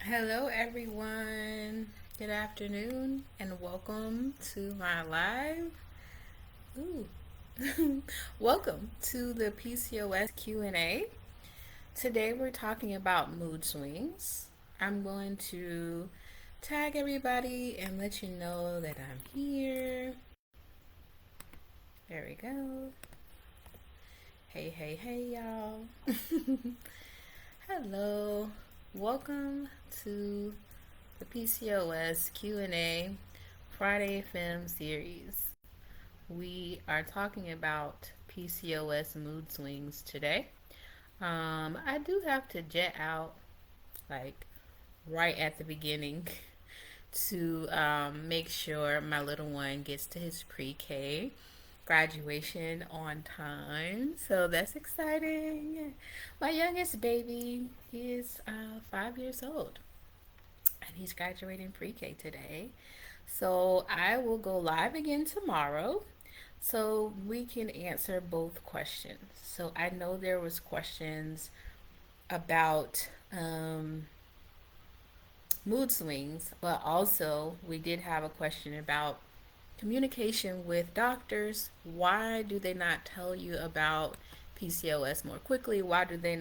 Hello, everyone. Good afternoon, and welcome to my live. Ooh, welcome to the PCOS Q&A. Today, we're talking about mood swings. I'm going to tag everybody and let you know that I'm here. There we go. Hey, hey, hey, y'all. Hello. Welcome to the PCOS Q&A Friday Film series. We are talking about PCOS mood swings today. I do have to jet out like right at the beginning to make sure my little one gets to his pre-K graduation on time. So that's exciting. My youngest baby, he is 5 years old and he's graduating pre-K today. So I will go live again tomorrow so we can answer both questions. So I know there was questions about mood swings, but also we did have a question about communication with doctors. Why do they not tell you about PCOS more quickly? Why are they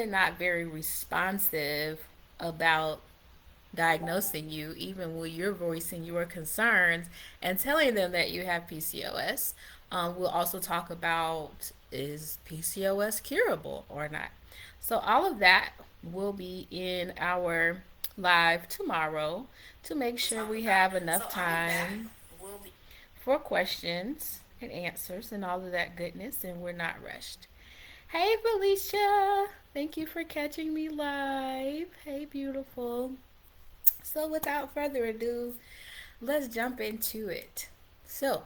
not very responsive about diagnosing you, even when you're voicing your concerns and telling them that you have PCOS? We'll also talk about, is PCOS curable or not? So, all of that will be in our live tomorrow to make sure we have enough time for questions and answers and all of that goodness, and we're not rushed. Hey, Felicia! Thank you for catching me live. Hey, beautiful. So, without further ado, let's jump into it. So,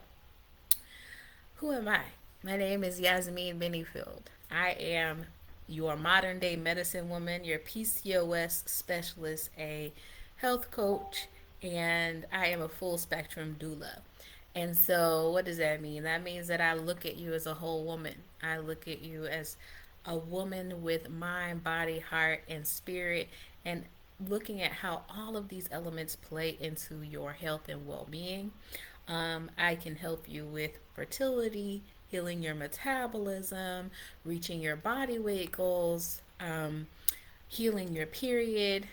who am I? My name is Yasmine Bennyfield. I am your modern day medicine woman, your PCOS specialist, a health coach, and I am a full spectrum doula. And so, what does that mean? That means that I look at you as a whole woman. I look at you as a woman with mind, body, heart, and spirit, and looking at how all of these elements play into your health and well being. I can help you with fertility, healing your metabolism, reaching your body weight goals, healing your period,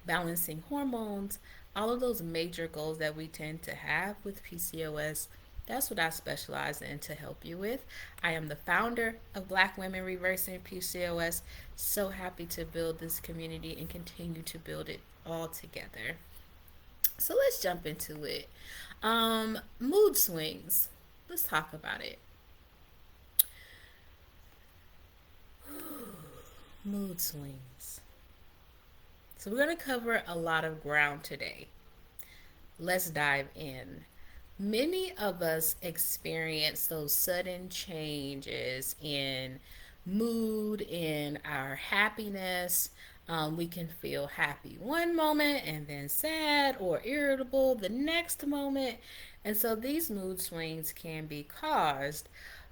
balancing hormones, all of those major goals that we tend to have with PCOS. That's what I specialize in to help you with. I am the founder of Black Women Reversing PCOS. So happy to build this community and continue to build it all together. So let's jump into it. Mood swings. Let's talk about it. Mood swings. So we're going to cover a lot of ground today. Let's dive in. Many of us experience those sudden changes in mood, in our happiness. We can feel happy one moment and then sad or irritable the next moment. And so these mood swings can be caused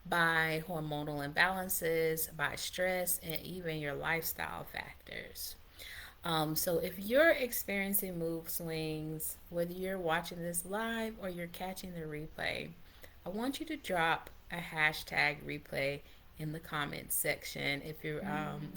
by hormonal imbalances, by stress, and even your lifestyle factors. So if you're experiencing mood swings, whether you're watching this live or you're catching the replay, I want you to drop a hashtag replay in the comments section if you're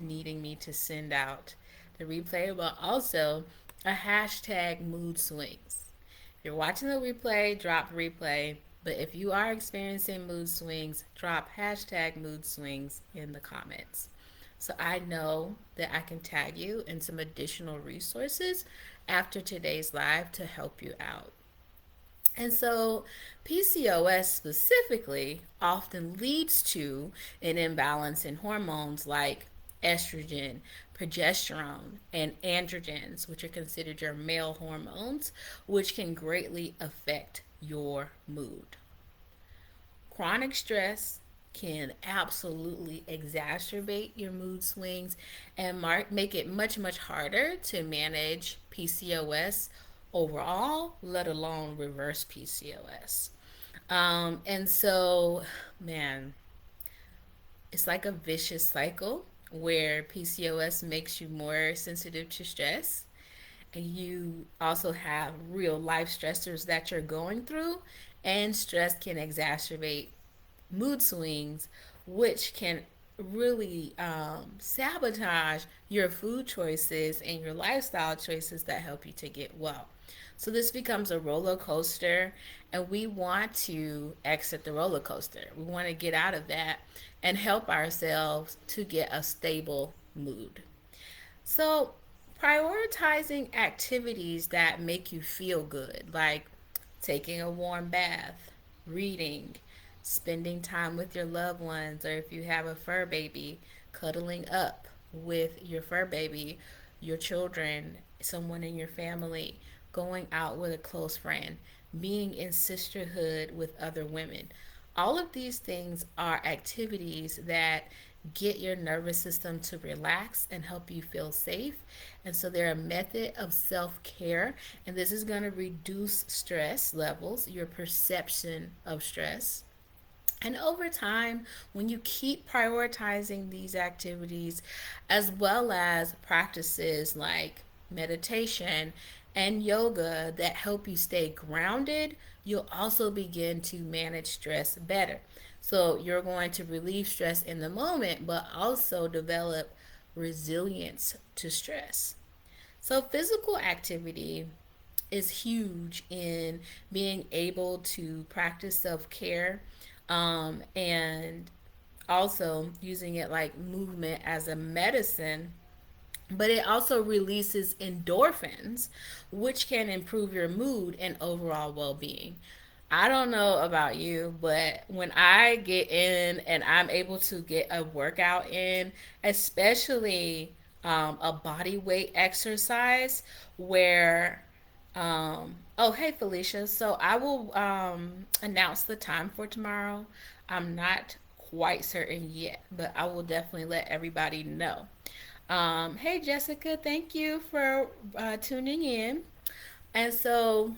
needing me to send out the replay, but also a hashtag mood swings. If you're watching the replay, drop replay. But if you are experiencing mood swings, drop hashtag mood swings in the comments. So I know that I can tag you in some additional resources after today's live to help you out. And so PCOS specifically often leads to an imbalance in hormones like estrogen, progesterone, and androgens, which are considered your male hormones, which can greatly affect your mood. Chronic stress can absolutely exacerbate your mood swings and make it much, much harder to manage PCOS overall, let alone reverse PCOS. And so, man, it's like a vicious cycle where PCOS makes you more sensitive to stress, and you also have real life stressors that you're going through, and stress can exacerbate mood swings, which can really sabotage your food choices and your lifestyle choices that help you to get well. So this becomes a roller coaster, and we want to exit the roller coaster. We want to get out of that and help ourselves to get a stable mood. So, prioritizing activities that make you feel good, like taking a warm bath, reading, spending time with your loved ones, or if you have a fur baby, cuddling up with your fur baby, your children, someone in your family, going out with a close friend, being in sisterhood with other women. All of these things are activities that get your nervous system to relax and help you feel safe. And so they're a method of self care, and this is going to reduce stress levels, your perception of stress. And over time, when you keep prioritizing these activities, as well as practices like meditation and yoga that help you stay grounded, you'll also begin to manage stress better. So you're going to relieve stress in the moment, but also develop resilience to stress. So physical activity is huge in being able to practice self care, and also using it like movement as a medicine, but it also releases endorphins, which can improve your mood and overall well being. I don't know about you, but when I get in and I'm able to get a workout in, especially a body weight exercise where oh, hey, Felicia. So I will announce the time for tomorrow. I'm not quite certain yet, but I will definitely let everybody know. Hey, Jessica, thank you for tuning in. And so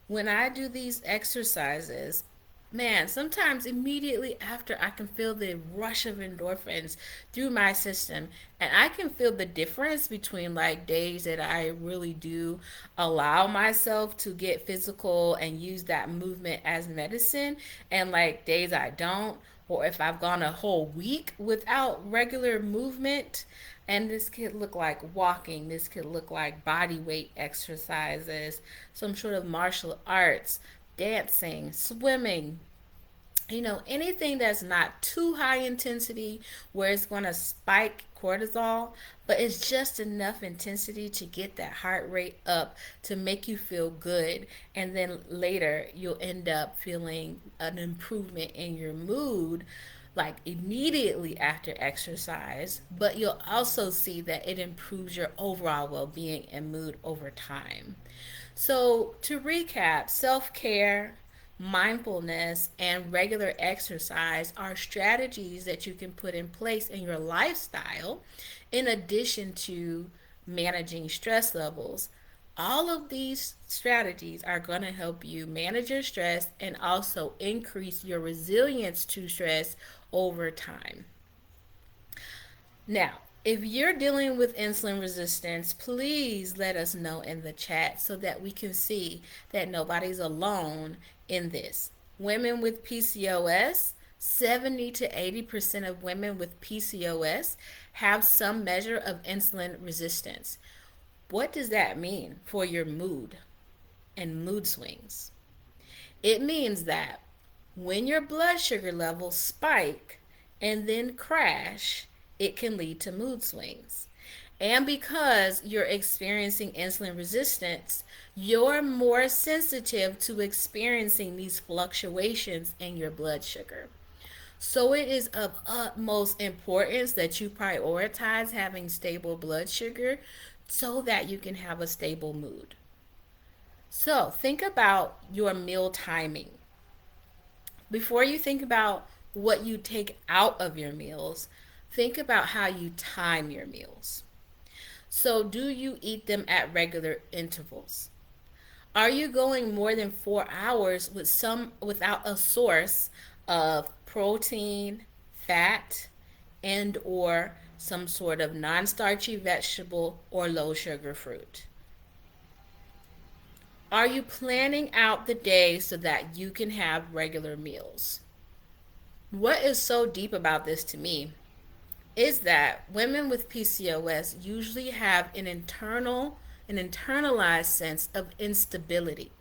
when I do these exercises, man, sometimes immediately after I can feel the rush of endorphins through my system. And I can feel the difference between like days that I really do allow myself to get physical and use that movement as medicine, and like days I don't, or if I've gone a whole week without regular movement. And this could look like walking, this could look like body weight exercises, some sort of martial arts, dancing, swimming, anything that's not too high intensity where it's going to spike cortisol, but it's just enough intensity to get that heart rate up to make you feel good. And then later, you'll end up feeling an improvement in your mood, like immediately after exercise, but you'll also see that it improves your overall well being and mood over time. So, to recap, self care, mindfulness, and regular exercise are strategies that you can put in place in your lifestyle in addition to managing stress levels. All of these strategies are going to help you manage your stress and also increase your resilience to stress over time. Now, if you're dealing with insulin resistance, please let us know in the chat so that we can see that nobody's alone in this. Women with PCOS, 70 to 80% of women with PCOS have some measure of insulin resistance. What does that mean for your mood and mood swings? It means that when your blood sugar levels spike and then crash, it can lead to mood swings. And because you're experiencing insulin resistance, you're more sensitive to experiencing these fluctuations in your blood sugar. So it is of utmost importance that you prioritize having stable blood sugar so that you can have a stable mood. So think about your meal timing. Before you think about what you take out of your meals, think about how you time your meals. So, do you eat them at regular intervals? Are you going more than 4 hours without a source of protein, fat, and or some sort of non-starchy vegetable or low sugar fruit? Are you planning out the day so that you can have regular meals? What is so deep about this to me is that women with PCOS usually have an internalized sense of instability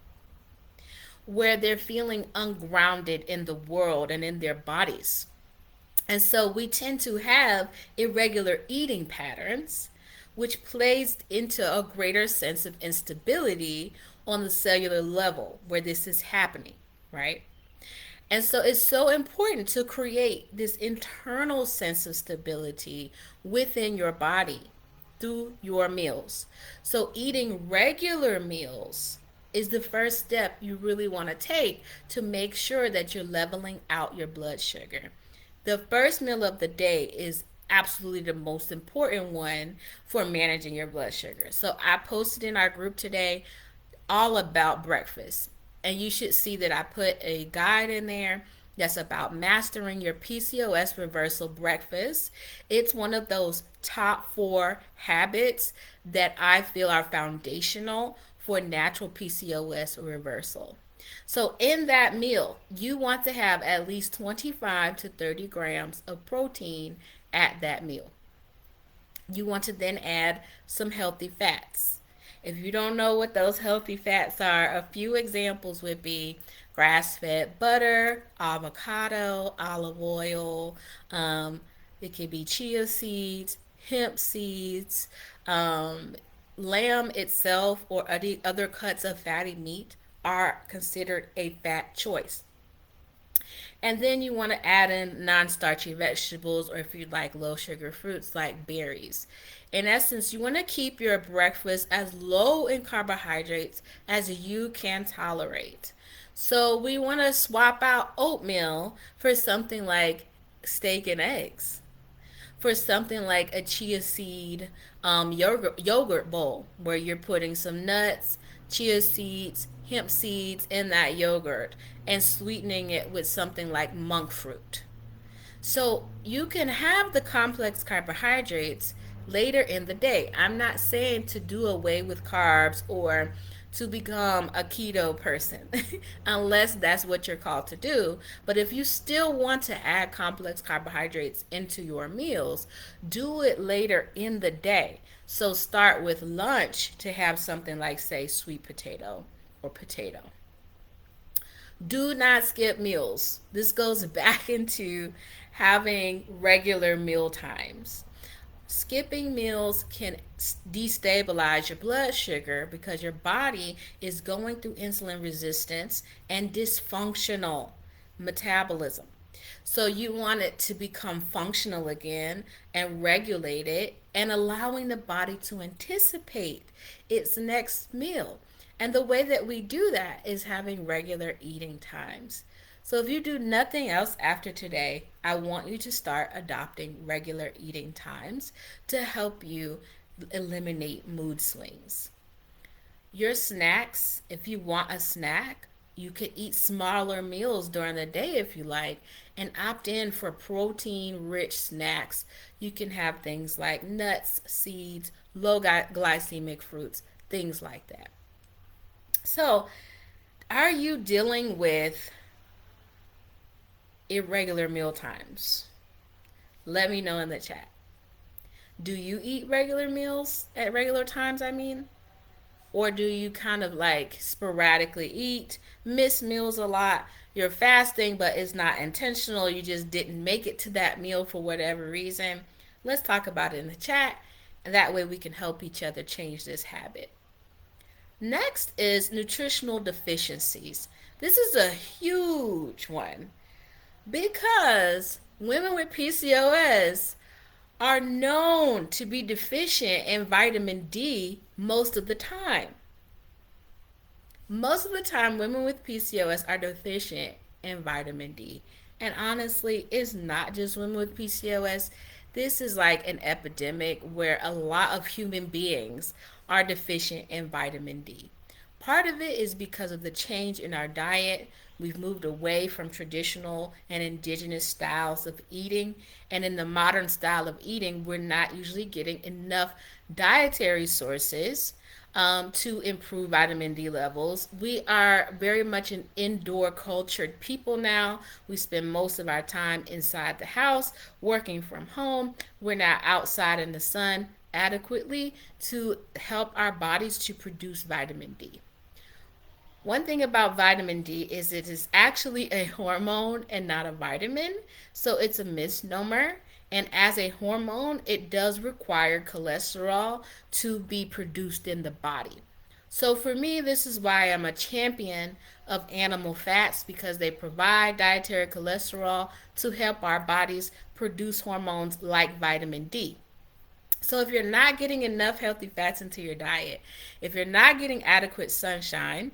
where they're feeling ungrounded in the world and in their bodies. And so we tend to have irregular eating patterns, which plays into a greater sense of instability on the cellular level where this is happening, right? And so it's so important to create this internal sense of stability within your body through your meals. So eating regular meals is the first step you really want to take to make sure that you're leveling out your blood sugar. The first meal of the day is absolutely the most important one for managing your blood sugar. So I posted in our group today all about breakfast. And you should see that I put a guide in there that's about mastering your PCOS reversal breakfast. It's one of those top 4 habits that I feel are foundational for natural PCOS reversal. So, in that meal, you want to have at least 25 to 30 grams of protein at that meal. You want to then add some healthy fats. If you don't know what those healthy fats are, a few examples would be grass fed butter, avocado, olive oil. It could be chia seeds, hemp seeds, um, lamb itself, or other cuts of fatty meat are considered a fat choice. And then you want to add in non starchy vegetables, or if you'd like low sugar fruits like berries. In essence, you want to keep your breakfast as low in carbohydrates as you can tolerate. So we want to swap out oatmeal for something like steak and eggs, for something like a chia seed yogurt bowl where you're putting some nuts, chia seeds, hemp seeds in that yogurt and sweetening it with something like monk fruit. So you can have the complex carbohydrates later in the day. I'm not saying to do away with carbs or to become a keto person unless that's what you're called to do. But if you still want to add complex carbohydrates into your meals, do it later in the day. So start with lunch to have something like, say, sweet potato or potato. Do not skip meals. This goes back into having regular meal times. Skipping meals can destabilize your blood sugar because your body is going through insulin resistance and dysfunctional metabolism. So you want it to become functional again and regulated and allowing the body to anticipate its next meal. And the way that we do that is having regular eating times. So if you do nothing else after today, I want you to start adopting regular eating times to help you eliminate mood swings. Your snacks, if you want a snack, you could eat smaller meals during the day if you like and opt in for protein rich snacks. You can have things like nuts, seeds, low glycemic fruits, things like that. So, are you dealing with irregular meal times? Let me know in the chat. Do you eat regular meals at regular times, I mean? Or do you kind of like sporadically eat, miss meals a lot? You're fasting, but it's not intentional. You just didn't make it to that meal for whatever reason. Let's talk about it in the chat. And that way we can help each other change this habit. Next is nutritional deficiencies. This is a huge one because women with PCOS are known to be deficient in vitamin D most of the time. Most of the time, women with PCOS are deficient in vitamin D. And honestly, it's not just women with PCOS. This is like an epidemic where a lot of human beings are deficient in vitamin D. part of it is because of the change in our diet. We've moved away from traditional and indigenous styles of eating. And in the modern style of eating, we're not usually getting enough dietary sources to improve vitamin D levels. We are very much an indoor cultured people now. We spend most of our time inside the house, working from home. We're not outside in the sun adequately to help our bodies to produce vitamin D. One thing about vitamin D is it is actually a hormone and not a vitamin, so it's a misnomer. And as a hormone, it does require cholesterol to be produced in the body. So for me, this is why I'm a champion of animal fats because they provide dietary cholesterol to help our bodies produce hormones like vitamin D. So if you're not getting enough healthy fats into your diet, if you're not getting adequate sunshine,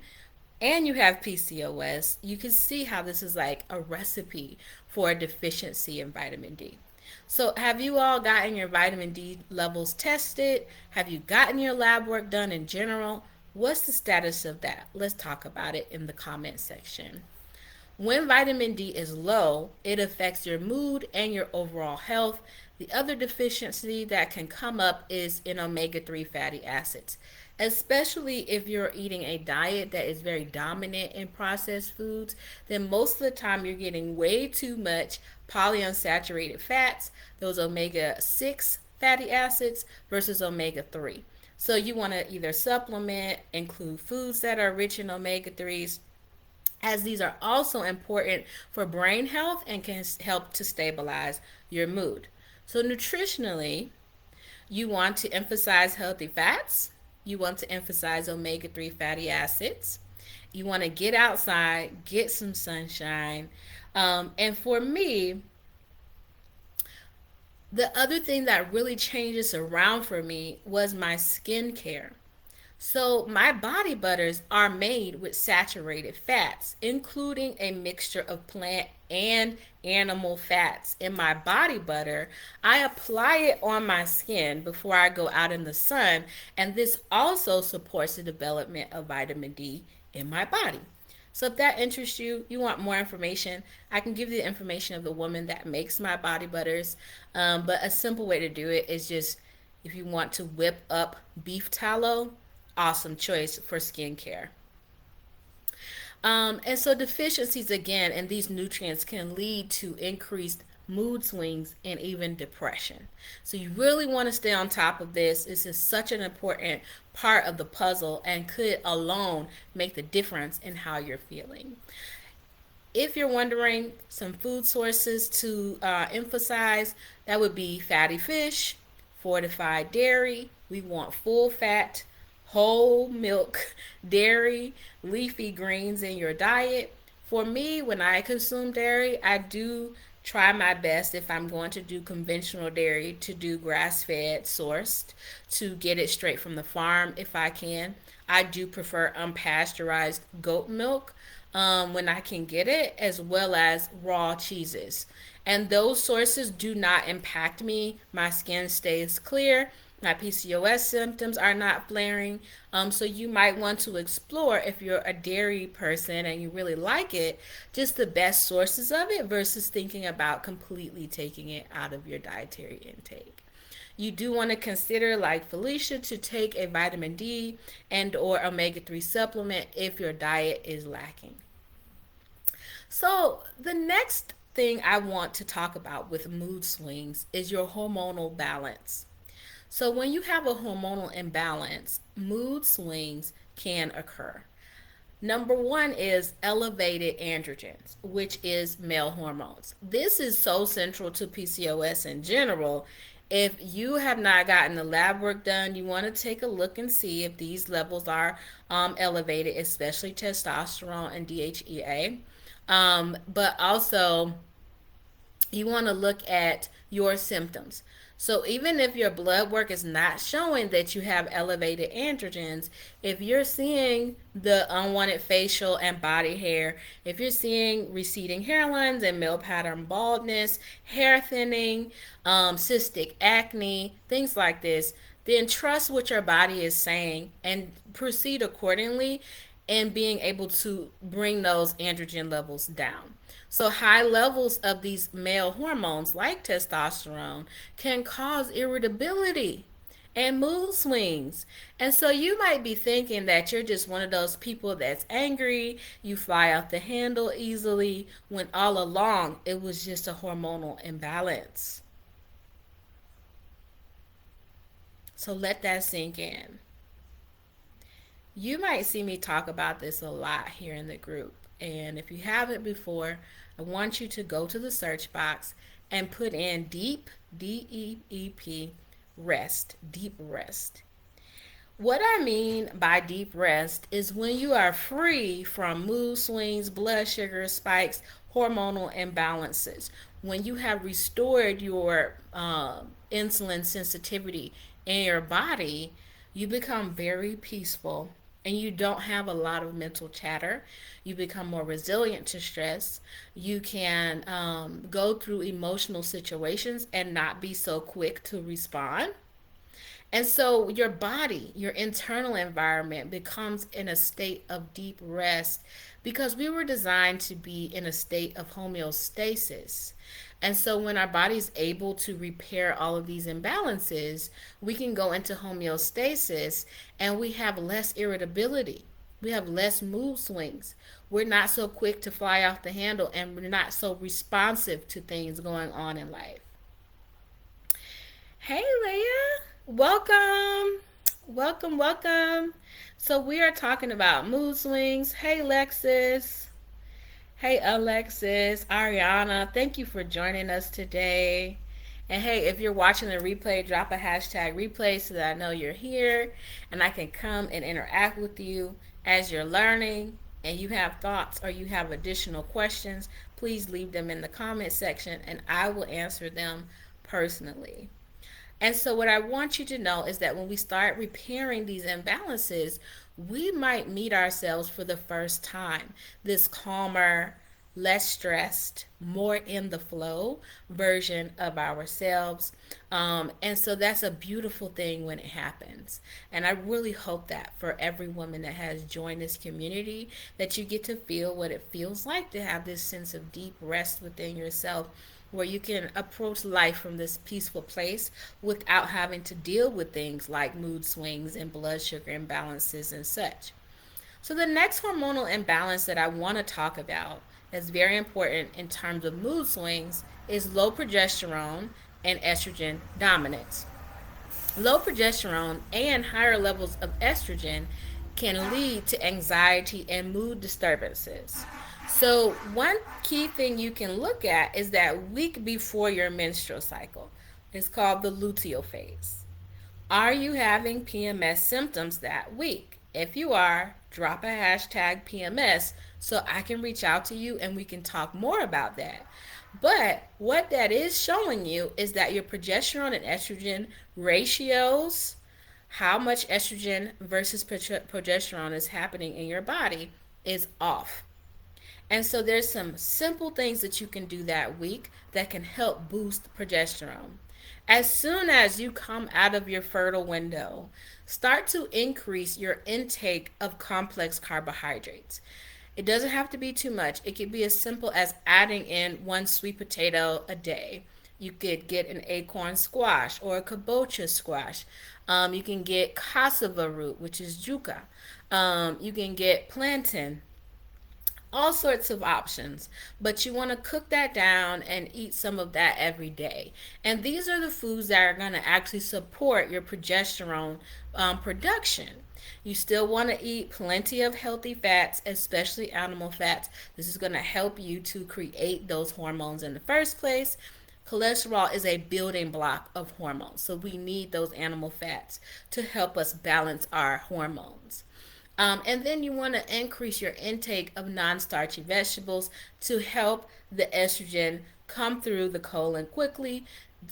and you have PCOS, you can see how this is like a recipe for a deficiency in vitamin D. So, have you all gotten your vitamin D levels tested? Have you gotten your lab work done in general? What's the status of that? Let's talk about it in the comment section. When vitamin D is low, it affects your mood and your overall health. The other deficiency that can come up is in omega 3 fatty acids, especially if you're eating a diet that is very dominant in processed foods. Then most of the time you're getting way too much polyunsaturated fats, those omega 6 fatty acids versus omega 3. So you want to either supplement, include foods that are rich in omega 3s, as these are also important for brain health and can help to stabilize your mood. So, nutritionally, you want to emphasize healthy fats, you want to emphasize omega 3 fatty acids, you want to get outside, get some sunshine. And for me, the other thing that really changes around for me was my skincare. So, my body butters are made with saturated fats, including a mixture of plant and animal fats. In my body butter, I apply it on my skin before I go out in the sun, and this also supports the development of vitamin D in my body. So, if that interests you, you want more information, I can give you the information of the woman that makes my body butters. But a simple way to do it is just if you want to whip up beef tallow, awesome choice for skincare. And so deficiencies again in these nutrients can lead to increased mood swings and even depression. So you really want to stay on top of this. This is such an important part of the puzzle and could alone make the difference in how you're feeling. If you're wondering, some food sources to emphasize, that would be fatty fish, fortified dairy. We want full fat, whole milk, dairy, leafy greens in your diet. For me, when I consume dairy, I do try my best if I'm going to do conventional dairy to do grass fed sourced to get it straight from the farm if I can. I do prefer unpasteurized goat milk when I can get it, as well as raw cheeses. And those sources do not impact me. My skin stays clear. My PCOS symptoms are not flaring. So you might want to explore, if you're a dairy person and you really like it, just the best sources of it versus thinking about completely taking it out of your dietary intake. You do want to consider, like Felicia, to take a vitamin D and or omega 3 supplement if your diet is lacking. So the next thing I want to talk about with mood swings is your hormonal balance. So when you have a hormonal imbalance, mood swings can occur. Number one is elevated androgens, which is male hormones. This is so central to PCOS in general. If you have not gotten the lab work done, you want to take a look and see if these levels are elevated, especially testosterone and DHEA. But also, you want to look at your symptoms. So even if your blood work is not showing that you have elevated androgens, if you're seeing the unwanted facial and body hair, if you're seeing receding hairlines and male pattern baldness, hair thinning, cystic acne, things like this, then trust what your body is saying and proceed accordingly in being able to bring those androgen levels down. So, high levels of these male hormones like testosterone can cause irritability and mood swings. And so you might be thinking that you're just one of those people that's angry, you fly off the handle easily, when all along it was just a hormonal imbalance. So let that sink in. You might see me talk about this a lot here in the group. And if you haven't before, I want you to go to the search box and put in deep, DEEP, rest, deep rest. What I mean by deep rest is when you are free from mood swings, blood sugar spikes, hormonal imbalances. When you have restored your insulin sensitivity in your body, you become very peaceful and you don't have a lot of mental chatter. You become more resilient to stress. You can go through emotional situations and not be so quick to respond. And so your body, your internal environment becomes in a state of deep rest because we were designed to be in a state of homeostasis. And so when our body's able to repair all of these imbalances, we can go into homeostasis and we have less irritability. We have less mood swings. We're not so quick to fly off the handle and we're not so responsive to things going on in life. Hey, Leah. Welcome. Welcome, welcome. So, we are talking about mood swings. Hey, Lexus. Hey, Alexis. Ariana, thank you for joining us today. And hey, if you're watching the replay, drop a hashtag replay so that I know you're here and I can come and interact with you as you're learning and you have thoughts or you have additional questions. Please leave them in the comment section and I will answer them personally. And so, what I want you to know is that when we start repairing these imbalances, we might meet ourselves for the first time. This calmer, less stressed, more in the flow version of ourselves. And so, that's a beautiful thing when it happens. And I really hope that for every woman that has joined this community, that you get to feel what it feels like to have this sense of deep rest within yourself where you can approach life from this peaceful place without having to deal with things like mood swings and blood sugar imbalances and such. So, the next hormonal imbalance that I want to talk about that's very important in terms of mood swings is low progesterone and estrogen dominance. Low progesterone and higher levels of estrogen can lead to anxiety and mood disturbances. So, one key thing you can look at is that week before your menstrual cycle. It's called the luteal phase. Are you having PMS symptoms that week? If you are, drop a hashtag PMS so I can reach out to you and we can talk more about that. But what that is showing you is that your progesterone and estrogen ratios, how much estrogen versus progesterone is happening in your body, is off. And so there's some simple things that you can do that week that can help boost progesterone. As soon as you come out of your fertile window, start to increase your intake of complex carbohydrates. It doesn't have to be too much. It could be as simple as adding in one sweet potato a day. You could get an acorn squash or a kabocha squash. You can get cassava root, which is juca. You can get plantain, all sorts of options, but you want to cook that down and eat some of that every day. And these are the foods that are going to actually support your progesterone production. You still want to eat plenty of healthy fats, especially animal fats. This is going to help you to create those hormones in the first place. Cholesterol is a building block of hormones, so we need those animal fats to help us balance our hormones. And then you want to increase your intake of non-starchy vegetables to help the estrogen come through the colon quickly.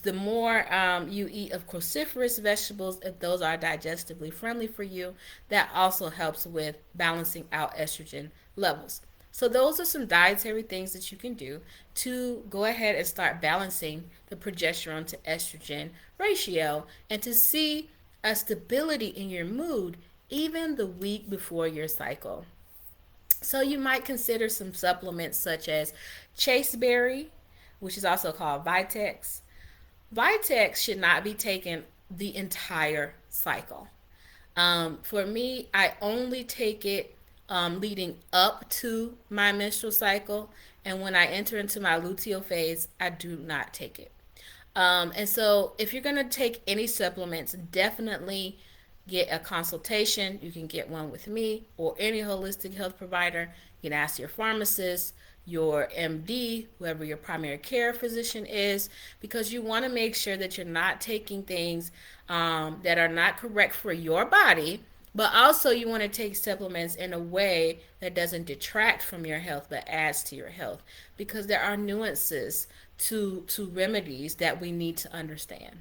The more you eat of cruciferous vegetables, if those are digestively friendly for you, that also helps with balancing out estrogen levels. So those are some dietary things that you can do to go ahead and start balancing the progesterone to estrogen ratio and to see a stability in your mood even the week before your cycle. So you might consider some supplements such as chaseberry, which is also called Vitex. Vitex should not be taken the entire cycle. For me, I only take it leading up to my menstrual cycle, and when I enter into my luteal phase, I do not take it. And so, if you're going to take any supplements, definitely get a consultation. You can get one with me or any holistic health provider. You can ask your pharmacist, your MD, whoever your primary care physician is, because you want to make sure that you're not taking things that are not correct for your body, but also you want to take supplements in a way that doesn't detract from your health but adds to your health, because there are nuances to remedies that we need to understand.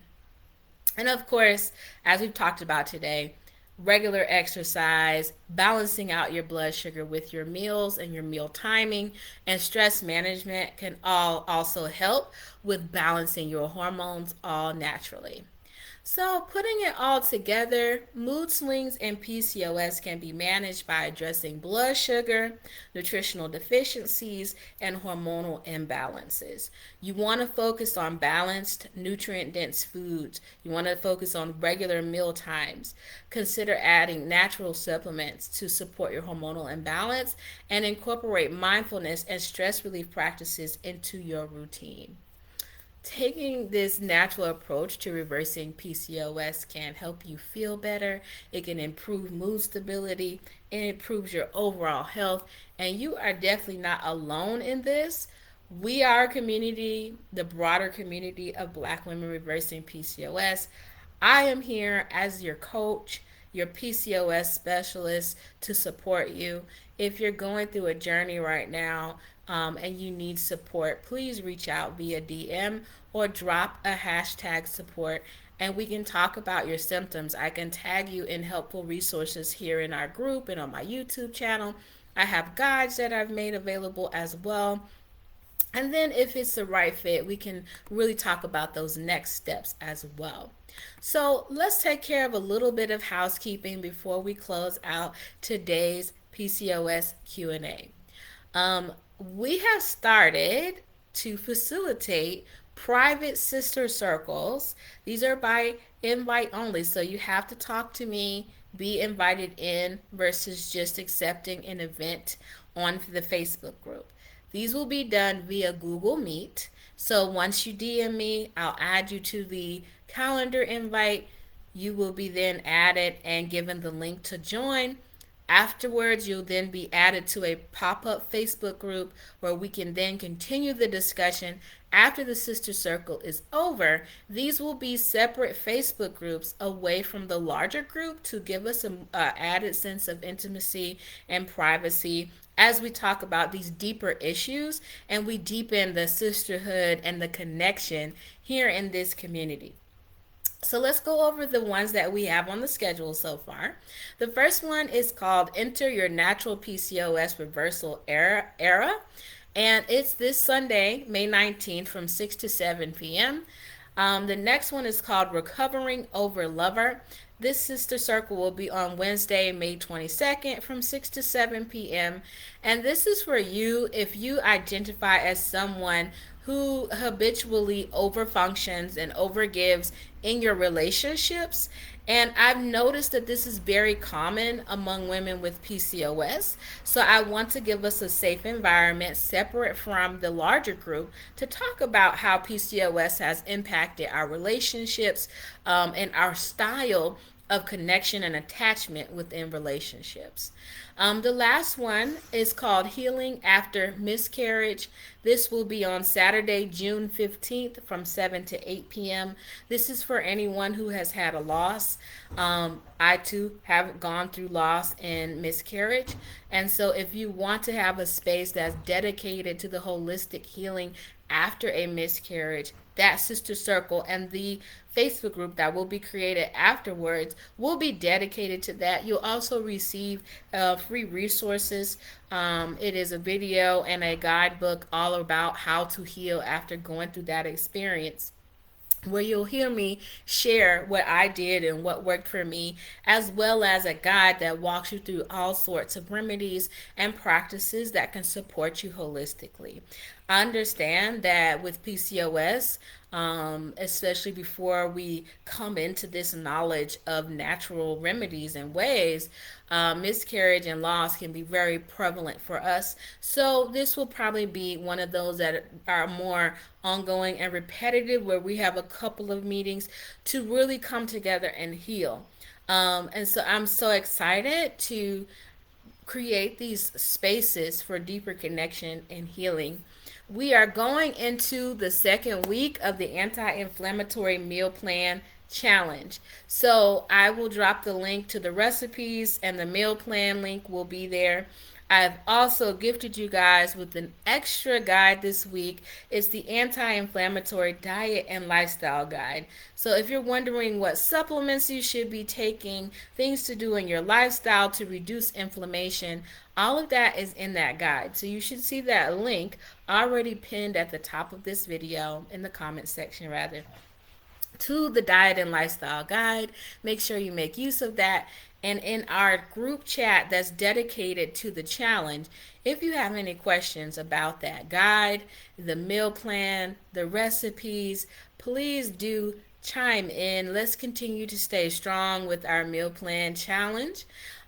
And of course, as we've talked about today, regular exercise, balancing out your blood sugar with your meals and your meal timing, and stress management can all also help with balancing your hormones all naturally. So, putting it all together, mood swings and PCOS can be managed by addressing blood sugar, nutritional deficiencies, and hormonal imbalances. You want to focus on balanced, nutrient dense foods. You want to focus on regular meal times. Consider adding natural supplements to support your hormonal imbalance, and incorporate mindfulness and stress relief practices into your routine. Taking this natural approach to reversing PCOS can help you feel better. It can improve mood stability. It improves your overall health. And you are definitely not alone in this. We are a community, the broader community of Black women reversing PCOS. I am here as your coach, your PCOS specialist to support you. If you're going through a journey right now and you need support, please reach out via DM or drop a hashtag support, and we can talk about your symptoms. I can tag you in helpful resources here in our group and on my YouTube channel. I have guides that I've made available as well. And then, if it's the right fit, we can really talk about those next steps as well. So, let's take care of a little bit of housekeeping before we close out today's PCOS Q&A. We have started to facilitate private sister circles. These are by invite only, so you have to talk to me, be invited in, versus just accepting an event on the Facebook group. These will be done via Google Meet. So once you DM me, I'll add you to the calendar invite. You will be then added and given the link to join. Afterwards, you'll then be added to a pop up Facebook group where we can then continue the discussion after the sister circle is over. These will be separate Facebook groups away from the larger group to give us an added sense of intimacy and privacy as we talk about these deeper issues and we deepen the sisterhood and the connection here in this community. So let's go over the ones that we have on the schedule so far. The first one is called Enter Your Natural PCOS Reversal Era. And it's this Sunday, May 19th from 6 to 7 p.m. The next one is called Recovering Over Lover. This sister circle will be on Wednesday, May 22nd from 6 to 7 p.m. And this is for you if you identify as someone who habitually overfunctions and overgives in your relationships. And I've noticed that this is very common among women with PCOS. So I want to give us a safe environment separate from the larger group to talk about how PCOS has impacted our relationships and our style of connection and attachment within relationships. The last one is called Healing After Miscarriage. This will be on Saturday, June 15th from 7 to 8 p.m. This is for anyone who has had a loss. I too have gone through loss and miscarriage. And so if you want to have a space that's dedicated to the holistic healing after a miscarriage, that sister circle and the Facebook group that will be created afterwards will be dedicated to that. You'll also receive free resources. It is a video and a guidebook all about how to heal after going through that experience. where you'll hear me share what I did and what worked for me, as well as a guide that walks you through all sorts of remedies and practices that can support you holistically. I understand that with PCOS, especially before we come into this knowledge of natural remedies and ways, miscarriage and loss can be very prevalent for us. So, this will probably be one of those that are more ongoing and repetitive, where we have a couple of meetings to really come together and heal. And so, I'm so excited to create these spaces for deeper connection and healing. We are going into the second week of the anti inflammatory meal plan challenge. So I will drop the link to the recipes, and the meal plan link will be there. I've also gifted you guys with an extra guide this week. It's the anti inflammatory diet and lifestyle guide. So, if you're wondering what supplements you should be taking, things to do in your lifestyle to reduce inflammation, all of that is in that guide. So, you should see that link already pinned at the top of this video, in the comment section, rather, to the diet and lifestyle guide. Make sure you make use of that. And in our group chat that's dedicated to the challenge, if you have any questions about that guide, the meal plan, the recipes, please do chime in. Let's continue to stay strong with our meal plan challenge.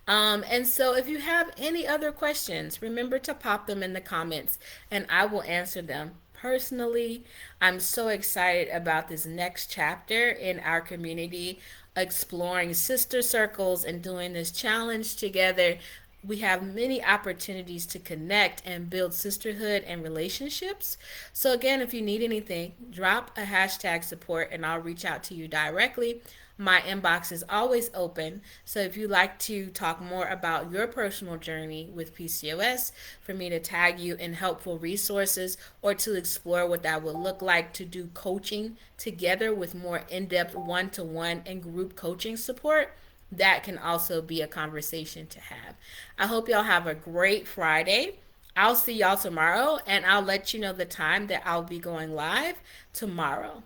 And so, if you have any other questions, remember to pop them in the comments and I will answer them personally. I'm so excited about this next chapter in our community, exploring sister circles and doing this challenge together. We have many opportunities to connect and build sisterhood and relationships. So, again, if you need anything, drop a hashtag support and I'll reach out to you directly. My inbox is always open. So if you'd like to talk more about your personal journey with PCOS, for me to tag you in helpful resources, or to explore what that would look like to do coaching together with more in depth one to one and group coaching support, that can also be a conversation to have. I hope y'all have a great Friday. I'll see y'all tomorrow, and I'll let you know the time that I'll be going live tomorrow.